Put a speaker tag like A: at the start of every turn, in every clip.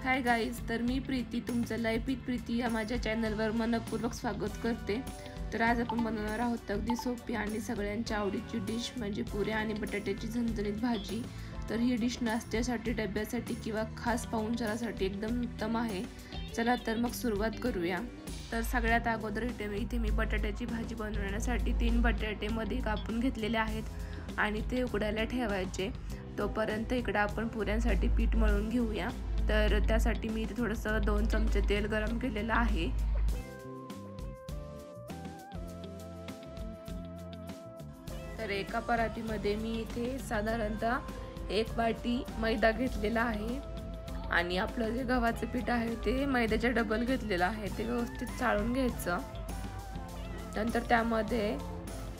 A: Hi guys, तर मी प्रीती तुमचं life with Preeti या माझ्या चॅनलवर मनपूर्वक स्वागत करते। तर आज आपण बनवणार आहोत अगदी सोपी आणि सगळ्यांच्या आवडीची डिश म्हणजे पुऱ्या आणि बटाट्याची झणझणीत भाजी। तर ही डिश नाश्त्यासाठी, डब्यासाठी किंवा खास पाहुणचारासाठी एकदम उत्तम आहे। चला तर मग सुरुवात करूया। तर सगळ्यात अगोदर इथे मी बटाट्याची भाजी बनवण्यासाठी 3 बटाटे मध्ये कापून घेतलेले आहेत आणि ते उकडायला ठेवायचे। तोपर्यंत इकडे आपण पुऱ्यांसाठी पीठ मळून घेऊया। तर त्यासाठी मी इथे थोडंसं 2 चमचे तेल गरम केलेलं आहे। तर एका परातीमध्ये मी इथे साधारणतः 1 वाटी मैदा घेतलेला आहे आणि आपलं जे गव्हाचं पीठ आहे ते मैद्याच्या डबल घेतलेलं आहे। ते व्यवस्थित चाळून घ्यायचं। नंतर त्यामध्ये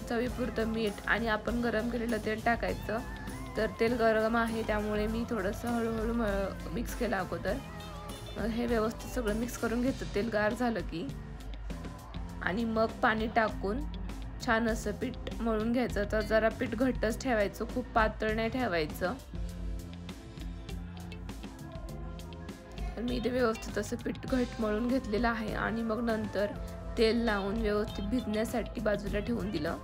A: चवीपुरतं मीठ आणि आपण गरम केलेलं तेल टाकायचं। तर तेल गरम आहे त्यामुळे मी थोडंसं हळूहळू मिक्स केलं अगोदर। हे व्यवस्थित सगळं मिक्स करून घ्यायचं तेल गार झालं की, आणि मग पाणी टाकून छान असं पीठ मळून घ्यायचं। तर जरा पीठ घट्टच ठेवायचं, खूप पातळ नाही ठेवायचं। तर मी इथे व्यवस्थित असं पीठ घट्ट मळून घेतलेलं आहे आणि मग नंतर तेल लावून व्यवस्थित भिजण्यासाठी बाजूला ठेवून दिलं।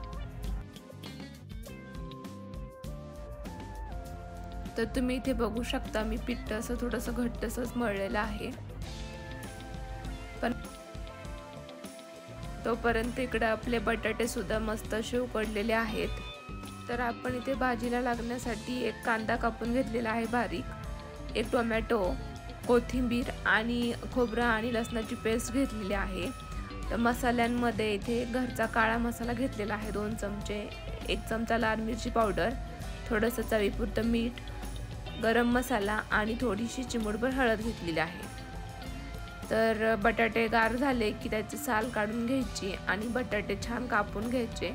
A: तर तुम्ही इथे बघू शकता मी पीठ असं थोडंसं घट्टसच मळलेलं आहे। पण तोपर्यंत इकडे आपले बटाटे सुद्धा मस्त असे उकडलेले आहेत। तर आपण इथे भाजीला लागण्यासाठी 1 कांदा कापून घेतलेला आहे बारीक, 1 टोमॅटो, कोथिंबीर आणि खोबरं आणि लसणाची पेस्ट घेतलेली आहे। तर मसाल्यांमध्ये इथे घरचा काळा मसाला घेतलेला आहे 2 चमचे, 1 चमचा लाल मिरची पावडर, थोडंसं चवीपुरतं मीठ, गरम मसाला आणि थोडीशी चिमूटभर हळद घेतलेली आहे। तर बटाटे गार झाले की त्याची साल काढून घ्यायची आणि बटाटे छान कापून घ्यायचे।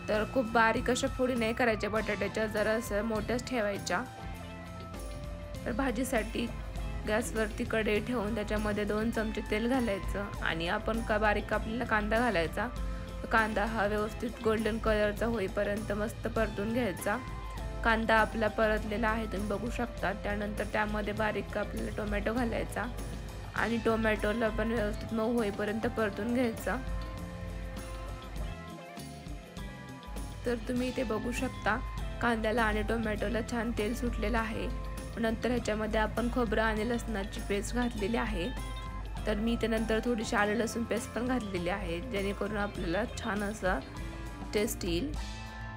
A: तर खूप बारीक अशा फोडी नाही करायच्या बटाट्याच्या, जरा असं मोठ्याच ठेवायच्या। तर भाजीसाठी गॅसवरती कढई ठेवून त्याच्यामध्ये 2 चमचे तेल घालायचं आणि आपण बारीक कापलेला कांदा घालायचा। कांदा हा व्यवस्थित गोल्डन कलरचा होईपर्यंत मस्त परतून घ्यायचा। कांदा आपला परतलेला आहे तुम्ही बघू शकता। त्यानंतर त्यामध्ये बारीक कापलेला टोमॅटो घालायचा आणि टोमॅटोला पण व्यवस्थित मऊ होईपर्यंत परतून घ्यायचा। तर तुम्ही इथे बघू शकता कांद्याला आणि टोमॅटोला छान तेल सुटलेलं आहे। नंतर ह्याच्यामध्ये आपण खोबरं आणि लसणाची पेस्ट घातलेली आहे। तर मी त्यानंतर थोडीशी आलं लसूण पेस्ट पण घातलेली आहे, जेणेकरून आपल्याला छान असा टेस्ट येईल।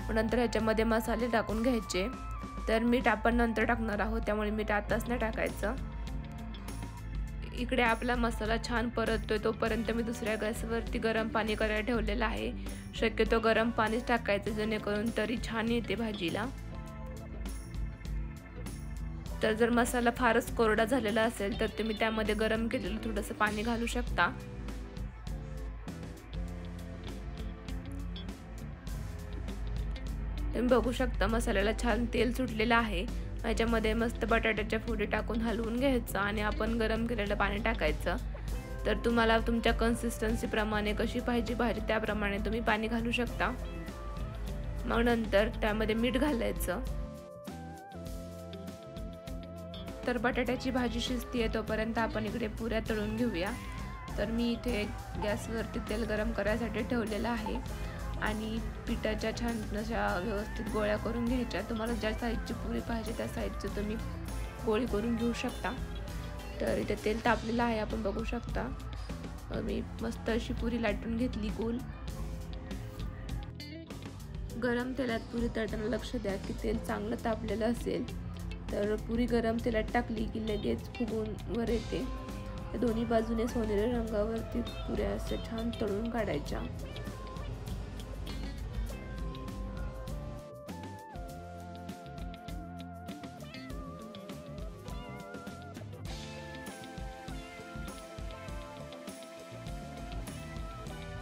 A: नंतर ह्याच्यामध्ये मसाले टाकून घ्यायचे। तर मीठ आपण नंतर टाकणार आहोत त्यामुळे मीठ आताच नाही टाकायचं। इकडे आपला मसाला छान परततोय तोपर्यंत मी दुसऱ्या गॅसवरती गरम पाणी करायला ठेवलेलं आहे। शक्यतो गरम पाणीच टाकायचं जेणेकरून तरी छान येते भाजीला। तर जर मसाला फारच कोरडा झालेला असेल तर तुम्ही त्यामध्ये गरम केलेलं थोडंसं पाणी घालू शकता। तुम्ही बघू शकता मसाल्याला छान तेल सुटलेलं आहे। ह्याच्यामध्ये मस्त बटाट्याच्या फोडी टाकून हलवून घ्यायचं आणि आपण गरम केलेलं पाणी टाकायचं। तर तुम्हाला तुमच्या कन्सिस्टन्सी प्रमाणे कशी पाहिजे भाजी त्याप्रमाणे तुम्ही पाणी घालू शकता। मग नंतर त्यामध्ये मीठ घालायचं। तर बटाट्याची भाजी शिजतीये तोपर्यंत आपण इकडे पुऱ्या तळून घेऊया। तर मी इथे गॅसवरती तेल गरम करायसाठी ठेवलेलं आहे आणि पिठाच्या छान अशा व्यवस्थित गोळ्या करून घ्यायच्या। तुम्हाला ज्या साईजची पुरी पाहिजे त्या साईजची तुम्ही गोळी करून घेऊ शकता। तर इथे तेल तापलेलं आहे आपण बघू शकता। मी मस्त अशी पुरी लाटून घेतली गोल। गरम तेलात पुरी तळताना लक्ष द्या की तेल चांगलं तापलेलं असेल। तर पुरी गरम तेलात टाकली की लगेच फुगून वर येते। दोन्ही बाजूने सोनेरी रंगावरती पुऱ्या अशा छान तळून काढायच्या।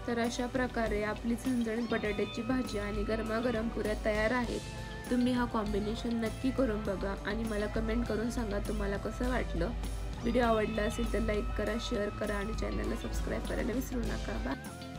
A: तर अशा प्रकारे आपली झणझणीत बटाट्याची भाजी आणि गरमागरम पुऱ्या तयार आहेत। तुम्ही हा कॉम्बिनेशन नक्की करून बघा आणि मला कमेंट करून सांगा तुम्हाला कसं वाटलं। व्हिडिओ आवडला असेल तर लाईक करा, शेअर करा आणि चॅनलला सबस्क्राईब करायला विसरू नका। बाय।